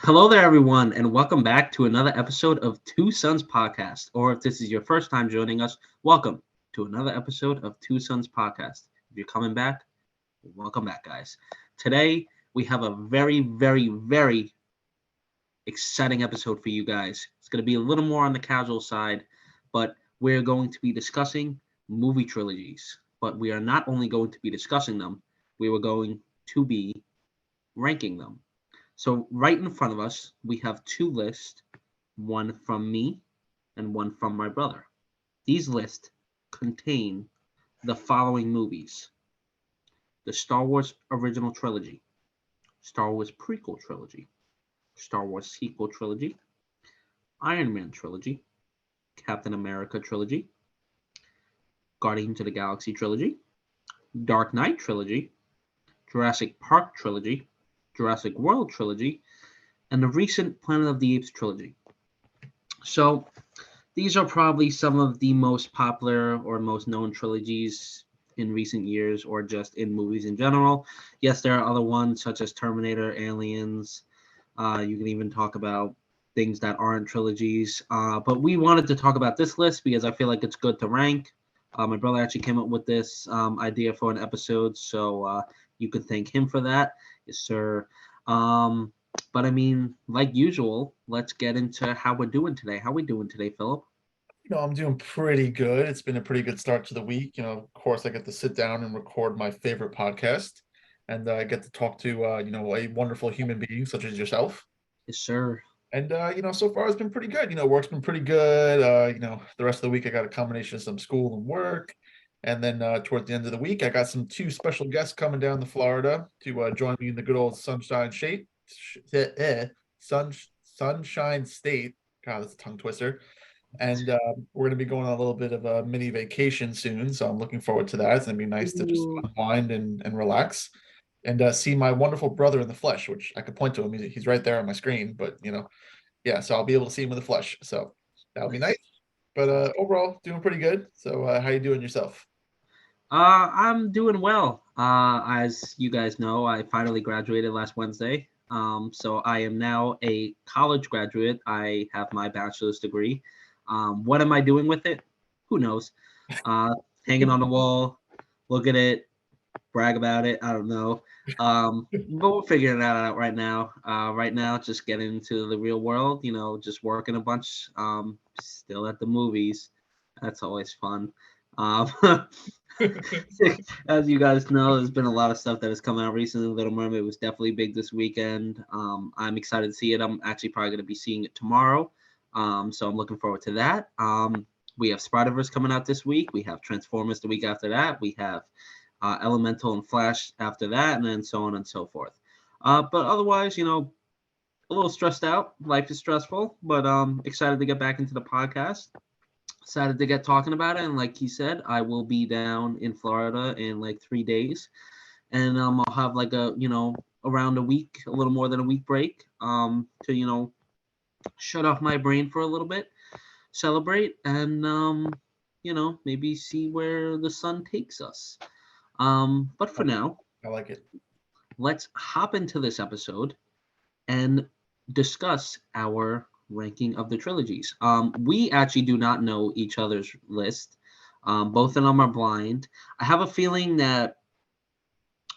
Hello there, everyone, and welcome back to another episode of Two Sons Podcast. Or if this is your first time joining us, welcome to another episode of Two Sons Podcast. If you're coming back, welcome back, guys. Today, we have a very exciting episode for you guys. It's going to be a little more on the casual side, but we're going to be discussing movie trilogies. But we are not only going to be discussing them, we were going to be ranking them. So right in front of us, we have two lists, one from me and one from my brother. These lists contain the following movies: the Star Wars original trilogy, Star Wars prequel trilogy, Star Wars sequel trilogy, Iron Man trilogy, Captain America trilogy, Guardians of the Galaxy trilogy, Dark Knight trilogy, Jurassic Park trilogy, Jurassic World trilogy, and the recent Planet of the Apes trilogy. So these are probably some of the most popular or most known trilogies in recent years, or just in movies in general. Yes, there are other ones such as Terminator, Aliens. You can even talk about things that aren't trilogies. But we wanted to talk about this list because I feel like it's good to rank. My brother actually came up with this idea for an episode, so you could thank him for that. Yes, sir. But I mean, like usual, let's get into how we're doing today. How we doing today, Philip? I'm doing pretty good. It's been a pretty good start to the week. Of course, I get to sit down and record my favorite podcast, and I get to talk to, a wonderful human being such as yourself. Yes, sir. And so far it's been pretty good. Work's been pretty good. The rest of the week I got a combination of some school and work, and then towards the end of the week I got some two special guests coming down to Florida to join me in the good old sun, Sunshine State. God, that's a tongue twister. And we're going to be going on a little bit of a mini vacation soon, so I'm looking forward to that. It's going to be nice to just Ooh. unwind and relax, and see my wonderful brother in the flesh, which I could point to him. He's right there on my screen, but yeah, so I'll be able to see him in the flesh. So that'll be nice. Nice. But overall, doing pretty good. So how you doing yourself? I'm doing well. As you guys know, I finally graduated last Wednesday. So I am now a college graduate. I have my bachelor's degree. What am I doing with it? Who knows? Uh, Hanging on the wall, look at it, brag about it. I don't know. But we're figuring that out right now. Right now, just getting into the real world. Just working a bunch. Still at the movies. That's always fun. Um, as you guys know, there's been a lot of stuff that has come out recently. Little Mermaid was definitely big this weekend. I'm excited to see it. I'm actually probably going to be seeing it tomorrow. So I'm looking forward to that. We have Spider-Verse coming out this week. We have Transformers the week after that. We have Elemental and Flash after that, and then so on and so forth. But otherwise, a little stressed out. Life is stressful, but excited to get back into the podcast. Excited to get talking about it. And like he said, I will be down in Florida in like 3 days, and I'll have like around a week, a little more than a week break, to shut off my brain for a little bit, celebrate, and maybe see where the sun takes us. But for now, I like it. let's hop into this episode and discuss our ranking of the trilogies. We actually do not know each other's list. Both of them are blind. I have a feeling that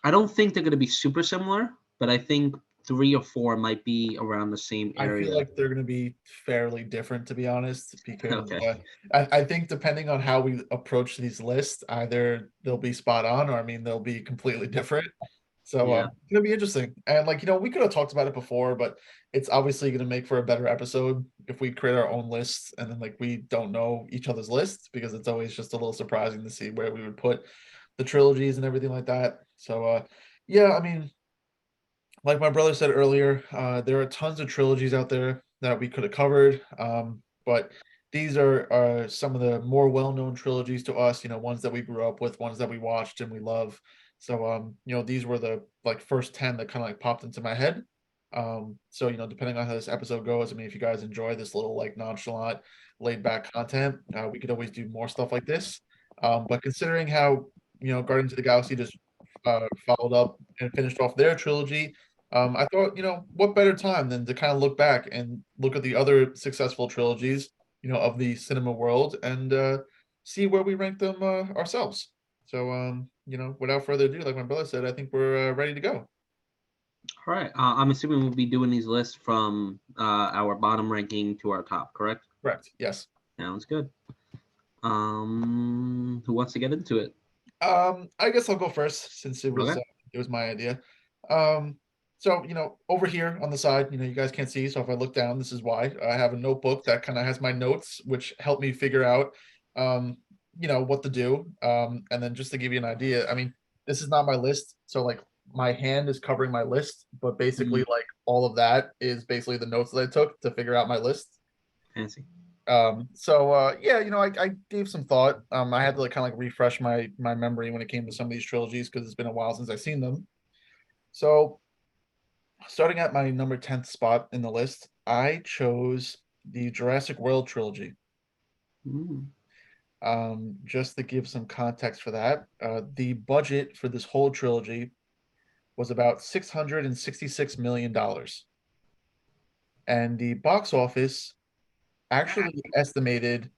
I don't think they're going to be super similar, but I think three or four might be around the same I feel area. like they're going to be fairly different, to be honest, because Okay. I think depending on how we approach these lists, either they'll be spot on, or I mean, they'll be completely different. So Yeah. it's gonna be interesting. And we could have talked about it before, but it's obviously gonna make for a better episode if we create our own lists and then we don't know each other's lists, because it's always just a little surprising to see where we would put the trilogies and everything like that. So yeah, I mean, like my brother said earlier, there are tons of trilogies out there that we could have covered. But these are some of the more well-known trilogies to us, ones that we grew up with, ones that we watched and we love. So these were the first 10 that kind of popped into my head. So depending on how this episode goes, I mean, if you guys enjoy this little nonchalant, laid back content, we could always do more stuff like this. But considering how Guardians of the Galaxy just followed up and finished off their trilogy, I thought, what better time than to kind of look back and look at the other successful trilogies, of the cinema world and see where we rank them ourselves. So, without further ado, like my brother said, I think we're ready to go. All right. I'm assuming we'll be doing these lists from our bottom ranking to our top, correct? Correct. Yes. Sounds good. Who wants to get into it? I guess I'll go first since Okay. it was my idea. Um, so over here on the side, you guys can't see. So if I look down, this is why I have a notebook that kind of has my notes, which help me figure out, what to do. And then just to give you an idea, I mean, this is not my list, so like my hand is covering my list, but basically Mm, like all of that is basically the notes that I took to figure out my list. fancy. Yeah, I gave some thought. I had to like kind of like refresh my memory when it came to some of these trilogies because it's been a while since I've seen them. So starting at my number 10th spot in the list, I chose the Jurassic World trilogy. Mm. Just to give some context for that, the budget for this whole trilogy was about $666 million, and the box office actually estimated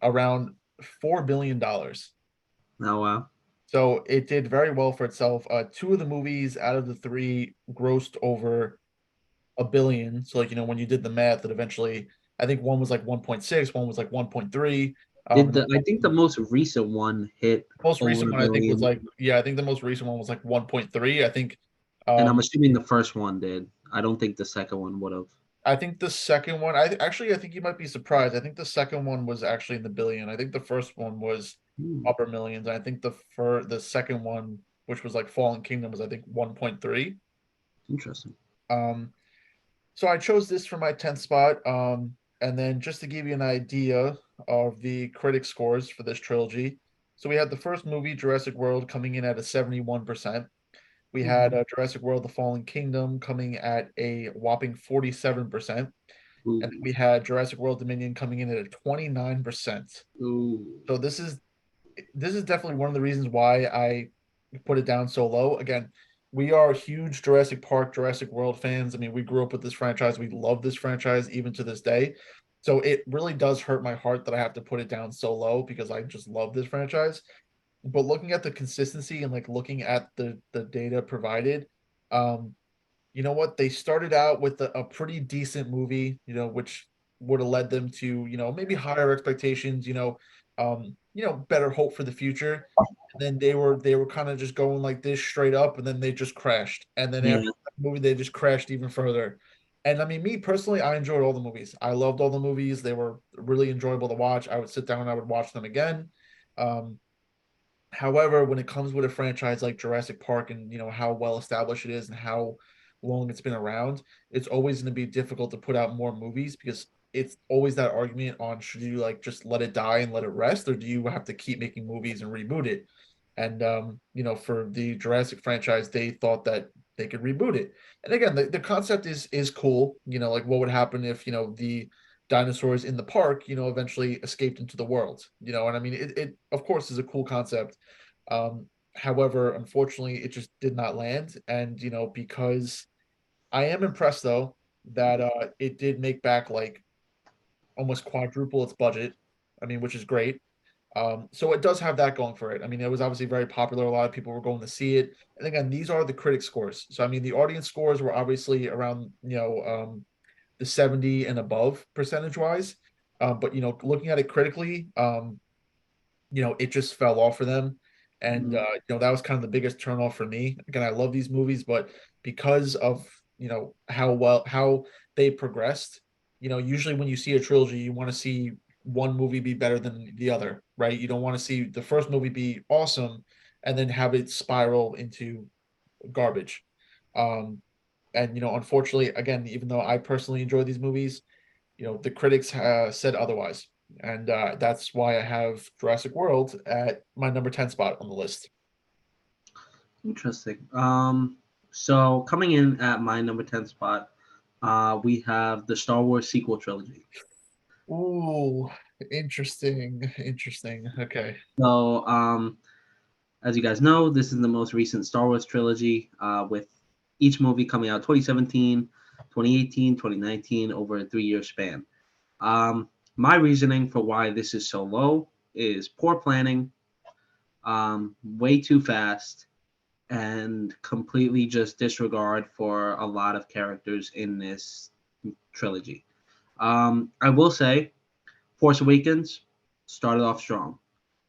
around $4 billion. Oh wow. So it did very well for itself. Two of the movies out of the three grossed over a billion. So like when you did the math, that eventually I think one was like 1.6, one was like 1.3. Did And then I think the most recent one hit most over recent a one I think was billion, like I think the most recent one was like 1.3. and I'm Um assuming the first one did. I don't think the second one would have. I think the second one I think you might be surprised. I think the second one was actually in the billion. I think the first one was Hmm, upper millions. And I think the second one, which was like Fallen Kingdom, was I think 1.3. interesting. Um So I chose this for my 10th spot. And then just to give you an idea of the critic scores for this trilogy. So we had the first movie, Jurassic World, coming in at a 71%. We had Mhm. Jurassic World, The Fallen Kingdom coming at a whopping 47%. And Ooh, we had Jurassic World Dominion coming in at a 29%. ooh, So this is definitely one of the reasons why I put it down so low. Again, we are huge Jurassic Park, Jurassic World fans. I mean, we grew up with this franchise. We love this franchise even to this day. So it really does hurt my heart that I have to put it down so low because I just love this franchise. But looking at the consistency and like looking at the data provided, um, you know what? They started out with a pretty decent movie, which would have led them to, maybe higher expectations, better hope for the future. And then they were kind of just going like this straight up, and then they just crashed. And then after yeah. that movie, they just crashed even further. And I mean, me personally, I enjoyed all the movies. I loved all the movies. They were really enjoyable to watch. I would sit down and I would watch them again. Um, However, when it comes with a franchise like Jurassic Park and how well established it is and how long it's been around, it's always going to be difficult to put out more movies because it's always that argument on should you like just let it die and let it rest, or do you have to keep making movies and reboot it? And for the Jurassic franchise, they thought that they could reboot it. And again, the concept is cool. Like what would happen if the dinosaurs in the park, eventually escaped into the world. And I mean, it of course is a cool concept. However, unfortunately, it just did not land. And because I am impressed though that it did make back like almost quadruple its budget. I mean, which is great. So it does have that going for it. I mean, it was obviously very popular. A lot of people were going to see it. And again, these are the critic scores. So I mean, the audience scores were obviously around the 70 and above percentage wise. But looking at it critically, it just fell off for them. And Mm, that was kind of the biggest turnoff for me. Again, I love these movies, but because of how they progressed, usually when you see a trilogy, you want to see one movie be better than the other, right? You don't want to see the first movie be awesome and then have it spiral into garbage. Um, and unfortunately, again, even though I personally enjoy these movies, the critics said otherwise, and that's why I have Jurassic World at my number 10 spot on the list. interesting. So coming in at my number 10 spot, we have the Star Wars sequel trilogy. Ooh, interesting, interesting. Okay. So, as you guys know, this is the most recent Star Wars trilogy with each movie coming out 2017, 2018, 2019 over a 3 year span. My reasoning for why this is so low is poor planning, way too fast, and completely just disregard for a lot of characters in this trilogy. I will say, Force Awakens started off strong.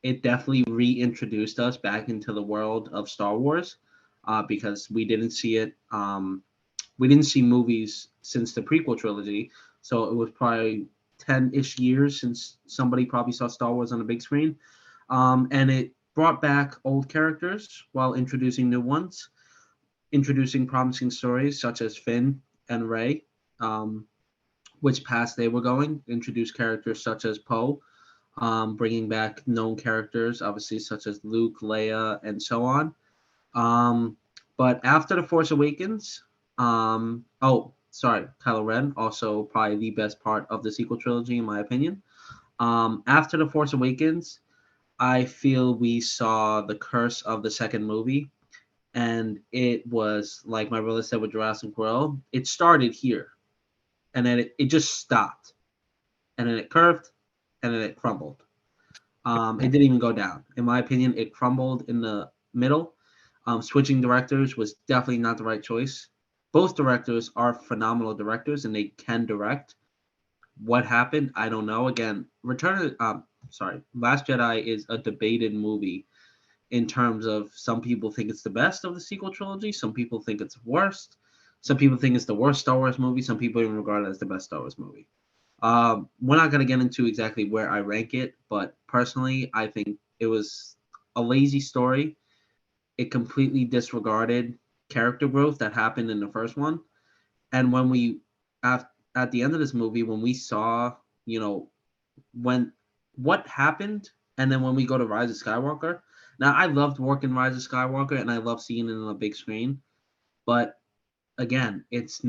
It definitely reintroduced us back into the world of Star Wars because we didn't see it. We didn't see movies since the prequel trilogy, so it was probably 10-ish years since somebody probably saw Star Wars on a big screen. And it brought back old characters while introducing new ones, introducing promising stories such as Finn and Rey, um, which paths they were going, introduced characters such as Poe, bringing back known characters, obviously, such as Luke, Leia, and so on. Um, but after The Force Awakens, Kylo Ren, also probably the best part of the sequel trilogy, in my opinion. After The Force Awakens, I feel we saw the curse of the second movie, and it was like my brother said with Jurassic World. It started here, and then it just stopped, and then it curved, and then it crumbled. It didn't even go down. In my opinion, it crumbled in the middle. Switching directors was definitely not the right choice. Both directors are phenomenal directors, and they can direct. What happened? I don't know. Again, Last Jedi is a debated movie in terms of some people think it's the best of the sequel trilogy, some people think it's the worst, some people think it's the worst Star Wars movie, some people even regard it as the best Star Wars movie. We're not going to get into exactly where I rank it, but personally, I think it was a lazy story. It completely disregarded character growth that happened in the first one. And when at the end of this movie, when we saw, you know, when what happened, and then when we go to Rise of Skywalker. Now, I loved working Rise of Skywalker, and I love seeing it on a big screen. But again, it's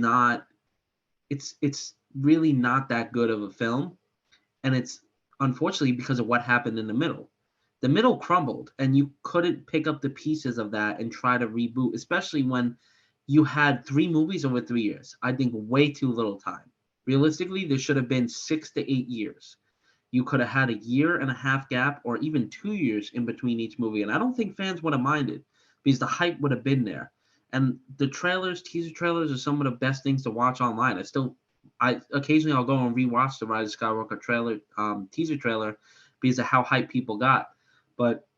really not that good of a film, and it's unfortunately because of what happened in the middle. The middle crumbled, and you couldn't pick up the pieces of that and try to reboot, especially when you had 3 movies over 3 years. I think way too little time. Realistically, there should have been 6 to 8 years. You could have had a year and a half gap or even 2 years in between each movie. And I don't think fans would have minded because the hype would have been there. And the trailers, teaser trailers, are some of the best things to watch online. I occasionally I'll go and rewatch the Rise of Skywalker trailer, teaser trailer, because of how hyped people got. But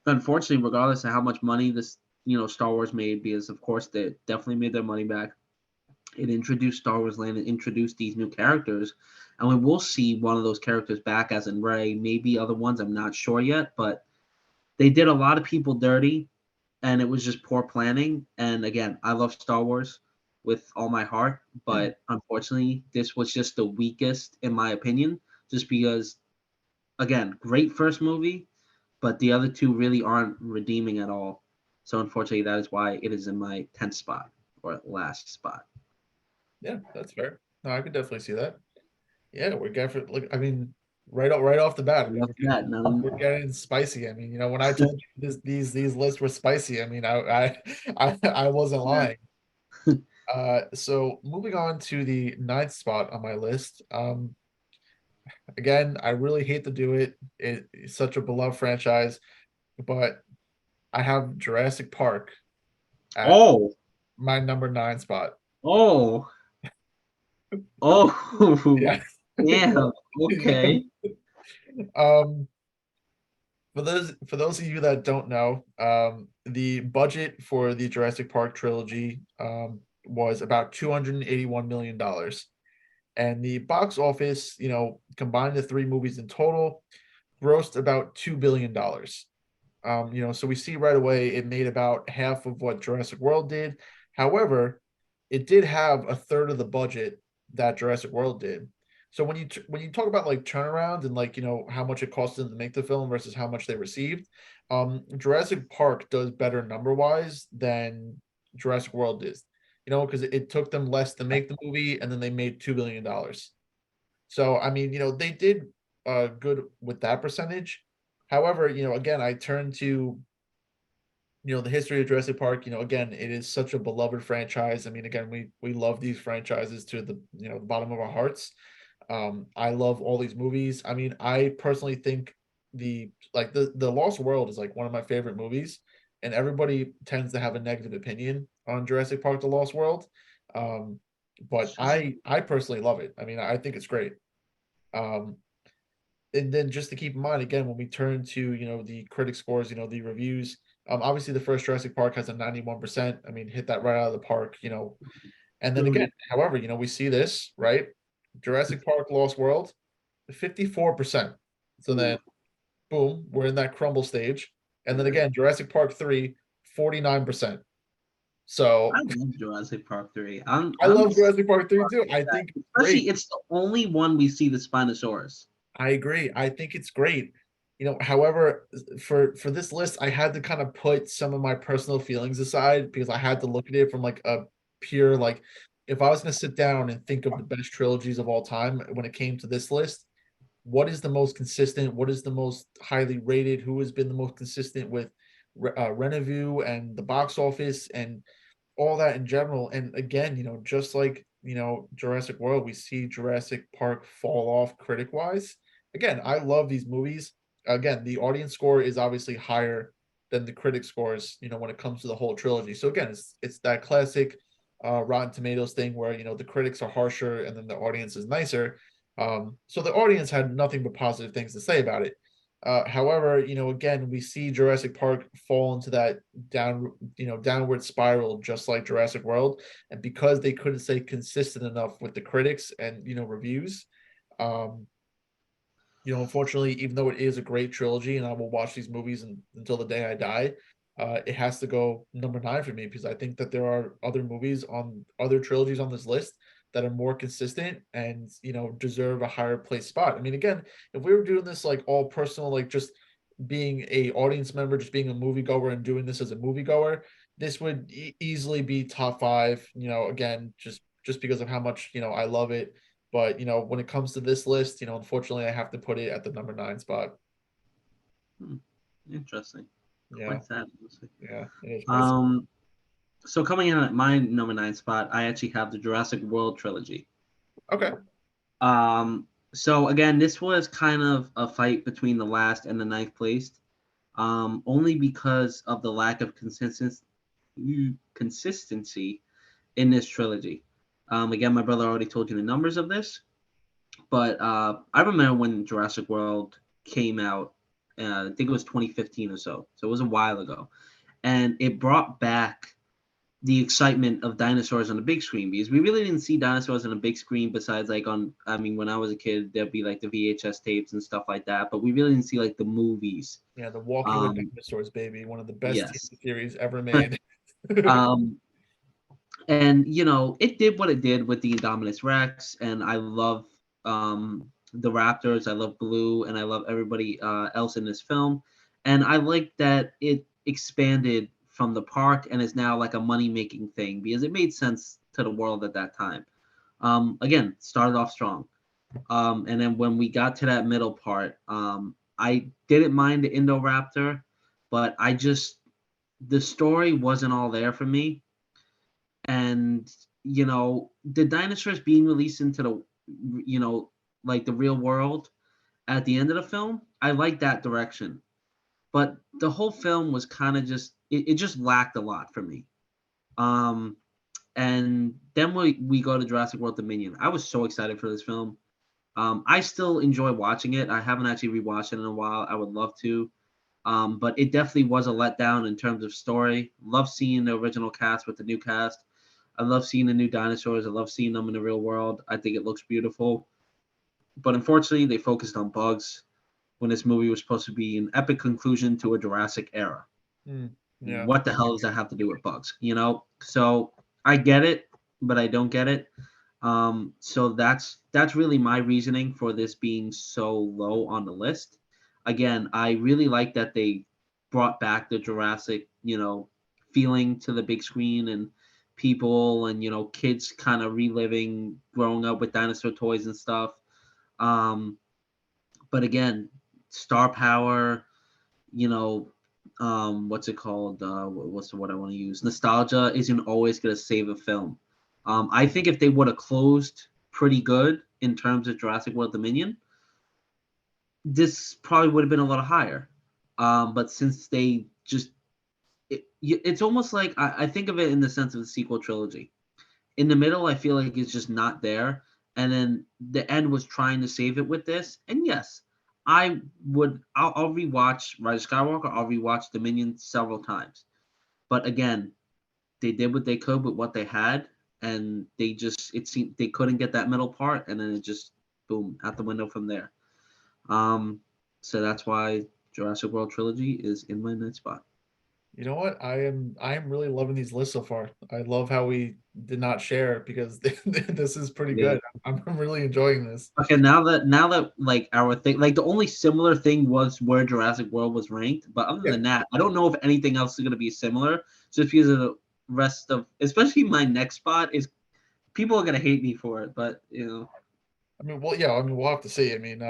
unfortunately, regardless of how much money Star Wars made, because of course they definitely made their money back, it introduced Star Wars Land and introduced these new characters. And we will see one of those characters back, as in Rey, maybe other ones, I'm not sure yet, but they did a lot of people dirty, and it was just poor planning. And again, I love Star Wars with all my heart, but unfortunately, this was just the weakest, in my opinion, just because, again, great first movie, but the other two really aren't redeeming at all. So unfortunately, that is why it is in my 10th spot or last spot. Yeah, that's fair. No, I could definitely see that. Yeah, we're getting like I mean, right off the bat, I I mean, love that. we're getting spicy. I mean, when I told you these lists were spicy, I mean, I wasn't lying. So moving on to the ninth spot on my list. Again, I really hate to do it. It's such a beloved franchise, but I have Jurassic Park at Oh, my number nine spot. oh, oh, Yeah. yeah. Okay. Um, for those of you that don't know, the budget for the Jurassic Park trilogy was about $281 million, and the box office, combined the 3 movies in total, grossed about $2 billion. So we see right away it made about half of what Jurassic World did. However, it did have a third of the budget that Jurassic World did. So when you talk about like turnaround and like how much it cost them to make the film versus how much they received, Jurassic Park does better number wise than Jurassic World is. Because it took them less to make the movie and then they made $2 billion. So I mean, they did good with that percentage. However, again, I turn to the history of Jurassic Park, again, it is such a beloved franchise. I mean, again, we love these franchises to the the bottom of our hearts. I love all these movies. I mean, I personally think the Lost World is like one of my favorite movies, and everybody tends to have a negative opinion on Jurassic Park: The Lost World. Um, but I personally love it. I mean, I think it's great. Um, and then just to keep in mind again when we turn to the critic scores, the reviews, obviously the first Jurassic Park has a 91%. I mean, hit that right out of the park. And then again, Mhm. however, we see this, right? Jurassic Park Lost World, 54%. So then Ooh, boom, we're in that crumble stage. And then yeah. again, Jurassic Park 3, 49%. I So love Jurassic Park 3. I'm I I'm love the same Jurassic Park 3 about too. I think that. it's great. Especially it's the only one we see the Spinosaurus. I agree. I think it's great. However, for this list, I had to kind of put some of my personal feelings aside because I had to look at it from like a pure like if I was going to sit down and think of the best trilogies of all time when it came to this list, what is the most consistent? What is the most highly rated? Who has been the most consistent with Renovue and the box office and all that in general. And again, just like Jurassic World, we see Jurassic Park fall off critic wise. Again, I love these movies. Again, the audience score is obviously higher than the critic scores, when it comes to the whole trilogy. So again, it's that classic Rotten Tomatoes thing where the critics are harsher and then the audience is nicer. So the audience had nothing but positive things to say about it. However, again, we see Jurassic Park fall into that downward spiral, just like Jurassic World, and because they couldn't stay consistent enough with the critics and reviews, um, unfortunately, even though it is a great trilogy, and I will watch these movies until the day I die, it has to go number 9 for me because I think that there are other movies on other trilogies on this list that are more consistent and deserve a higher place spot. I mean, again, if we were doing this like all personal, like just being a audience member, just being a moviegoer and doing this as a moviegoer, this would easily be top 5. Again, just because of how much I love it. But when it comes to this list, unfortunately, I have to put it at the number 9 spot. Hmm, interesting. Yeah, Quite sad, honestly. yeah, it is quite. Um, so coming in at my number 9 spot, I actually have the Jurassic World trilogy. Okay. Um, so again, this was kind of a fight between the last and the ninth place. Only because of the lack of consistency in this trilogy. Again, my brother already told you the numbers of this, but I remember when Jurassic World came out. I think it was 2015 or so. So it was a while ago, and it brought back the excitement of dinosaurs on the big screen because we really didn't see dinosaurs on a big screen besides like on I mean when I was a kid there'd be like the VHS tapes and stuff like that, but we really didn't see like the movies. Yeah, the Walking with Um Dinosaurs, baby, one of the best yes. TV series ever made. um and it did what it did with the Indominus Rex, and I love the Raptors, I love Blue, and I love everybody else in this film, and I like that it expanded from the park and is now like a money making thing because it made sense to the world at that time. Again, started off strong, and then when we got to that middle part, I didn't mind the Indoraptor, but the story wasn't all there for me, and the dinosaurs being released into the you know like the real world at the end of the film, I like that direction, but the whole film was kind of just it just lacked a lot for me. um and then we go to Jurassic World Dominion. I was so excited for this film. I still enjoy watching it. I haven't actually rewatched it in a while. I would love to. But it definitely was a letdown in terms of story. Love seeing the original cast with the new cast. I love seeing the new dinosaurs. I love seeing them in the real world. I think it looks beautiful. But unfortunately, they focused on bugs when this movie was supposed to be an epic conclusion to a Jurassic era. Mm, yeah. What the hell does that have to do with bugs? So I get it, but I don't get it. So that's really my reasoning for this being so low on the list. Again, I really like that they brought back the Jurassic, feeling to the big screen, and people and kids kind of reliving growing up with dinosaur toys and stuff. Um, but again, star power, you know, what's it called? What's the word I want to use? Nostalgia isn't always gonna save a film. I think if they would have closed pretty good in terms of Jurassic World Dominion, this probably would have been a lot higher. But since they just it's almost like I think of it in the sense of the sequel trilogy. In the middle, I feel like it's just not there, and then the end was trying to save it with this. And yes, I'll rewatch Rise of Skywalker. I'll rewatch Dominion several times. But again, they did what they could with what they had, and they just it seemed they couldn't get that middle part, and then it just boom out the window from there. Um, so that's why Jurassic World trilogy is in my ninth spot. You know what? I am really loving these lists so far. I love how we did not share because this is pretty Yeah. good. I'm really enjoying this. Okay, now that like our thing, like the only similar thing was where Jurassic World was ranked, but other Yeah. than that, I don't know if anything else is gonna be similar. Just because of the rest of, especially my next spot is people are gonna hate me for it, but I mean, well, yeah, I mean, we'll have to see. I mean,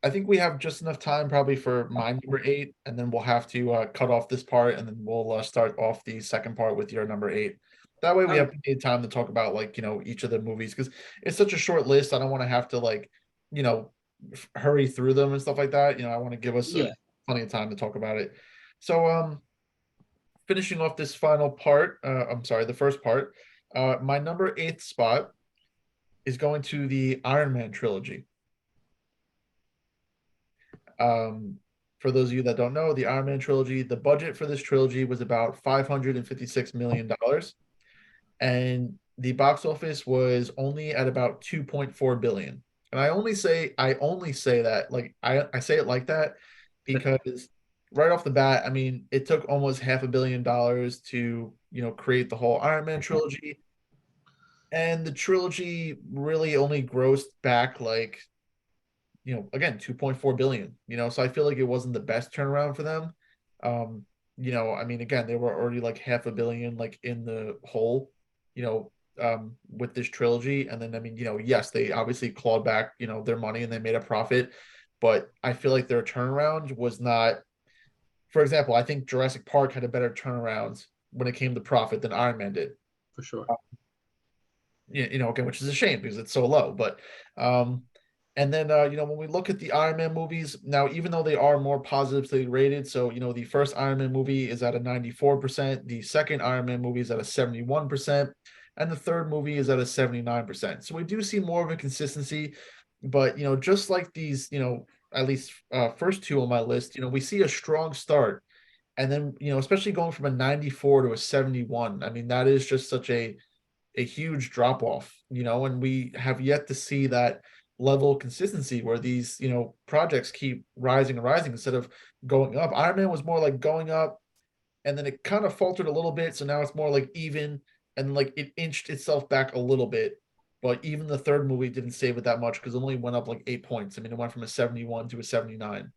I think we have just enough time probably for my number eight, and then we'll have to cut off this part, and then we'll start off the second part with your number eight. That way, we all have right, plenty of time to talk about each of the movies because it's such a short list. I don't want to have to you know hurry through them and stuff like that. I want to give us yeah, plenty of time to talk about it. So, finishing off this final part, I'm sorry, the first part. My number eighth spot is going to the Iron Man trilogy. Um, for those of you that don't know, the Iron Man trilogy, the budget for this trilogy was about $556 million, and the box office was only at about 2.4 billion. And I only say that I say it like that because right off the bat, I mean, it took almost $500 million to, create the whole Iron Man trilogy. And the trilogy really only grossed back again 2.4 billion. So I feel like it wasn't the best turnaround for them. um I mean, again, they were already like $500 million in the hole, you know with this trilogy. And then, I mean, yes, they obviously clawed back their money and they made a profit, but I feel like their turnaround was not. For example, I think Jurassic Park had a better turnaround when it came to profit than Iron Man did. for sure. Again, which is a shame because it's so low. But and then when we look at the Iron Man movies now, even though they are more positively rated, so the first Iron Man movie is at a 94%, the second Iron Man movie is at a 71%, and the third movie is at a 79%. So we do see more of a consistency, but just like these, at least first two on my list, we see a strong start. And then, especially going from a 94 to a 71, I mean, that is just such a huge drop off, and we have yet to see that level of consistency where these, projects keep rising and rising instead of going up. Iron Man was more like going up, and then it kind of faltered a little bit. So now it's more like even, and like it inched itself back a little bit. But even the third movie didn't save it that much because it only went up like 8 points. I mean, it went from a 71 to a 79.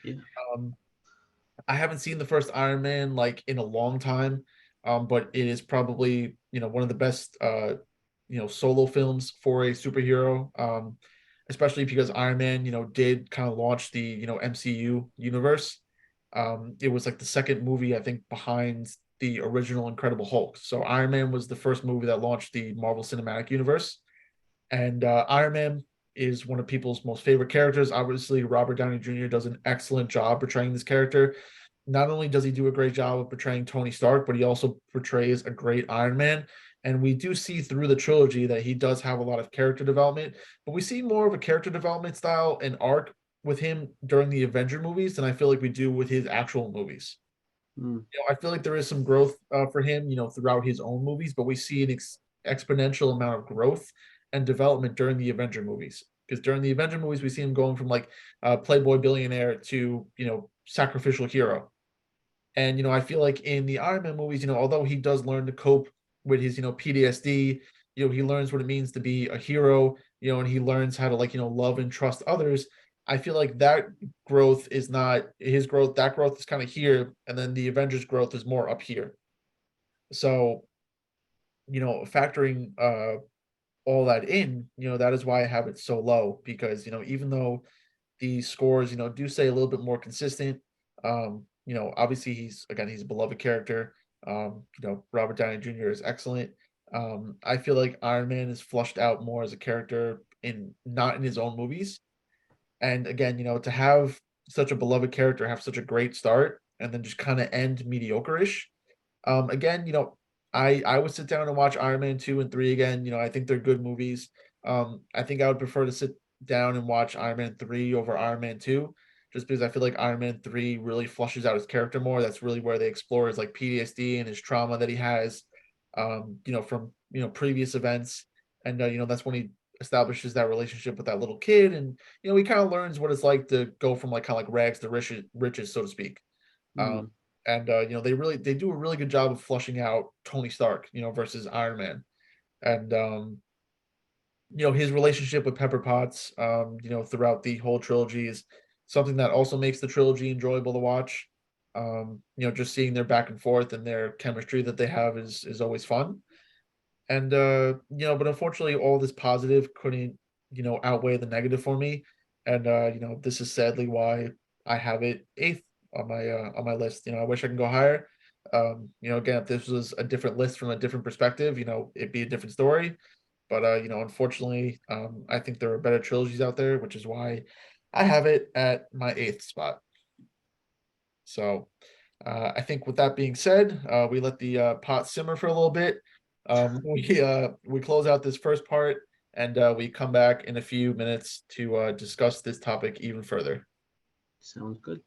Yeah, Um, I haven't seen the first Iron Man in a long time, but it is probably one of the best solo films for a superhero, especially because Iron Man did kind of launch the MCU universe. It was like the second movie, I think, behind the original Incredible Hulk. So Iron Man was the first movie that launched the Marvel Cinematic Universe, and Iron Man is one of people's most favorite characters. Obviously, Robert Downey Jr. does an excellent job portraying this character. Not only does he do a great job of portraying Tony Stark, but he also portrays a great Iron Man. And we do see through the trilogy that he does have a lot of character development, but we see more of a character development style and arc with him during the Avenger movies than I feel like we do with his actual movies. mm, I feel like there is some growth for him, throughout his own movies, but we see an exponential amount of growth and development during the Avenger movies. Because during the Avenger movies, we see him going from playboy billionaire to sacrificial hero. And I feel like in the Iron Man movies, although he does learn to cope with his PTSD, he learns what it means to be a hero, and he learns how to love and trust others. I feel like that growth is not his growth. That growth is kind of here, and then the Avengers growth is more up here. So, factoring all that in, that is why I have it so low because even though the scores, do say a little bit more consistent. Obviously he's a beloved character. Robert Downey Jr. is excellent. I feel like Iron Man is flushed out more as a character in not in his own movies. And again, to have such a beloved character have such a great start and then just kind of end mediocre-ish. Again, I would sit down and watch Iron Man 2 and 3 again. I think they're good movies. I think I would prefer to sit down and watch Iron Man 3 over Iron Man 2, just because I feel like Iron Man 3 really flushes out his character more. That's really where they explore his like PTSD and his trauma that he has, from previous events. And that's when he establishes that relationship with that little kid, and he kind of learns what it's like to go from like kind of like rags to riches, so to speak. Mm, And they do a really good job of flushing out Tony Stark, versus Iron Man. And his relationship with Pepper Potts, throughout the whole trilogy is something that also makes the trilogy enjoyable to watch. Just seeing their back and forth and their chemistry that they have is always fun. And but unfortunately all this positive couldn't, outweigh the negative for me. And this is sadly why I have it eighth on my list. I wish I can go higher. Again, if this was a different list from a different perspective, it'd be a different story. But unfortunately, I think there are better trilogies out there, which is why I have it at my eighth spot. So I think with that being said, we let the pot simmer for a little bit. We close out this first part, and we come back in a few minutes to discuss this topic even further. sounds good.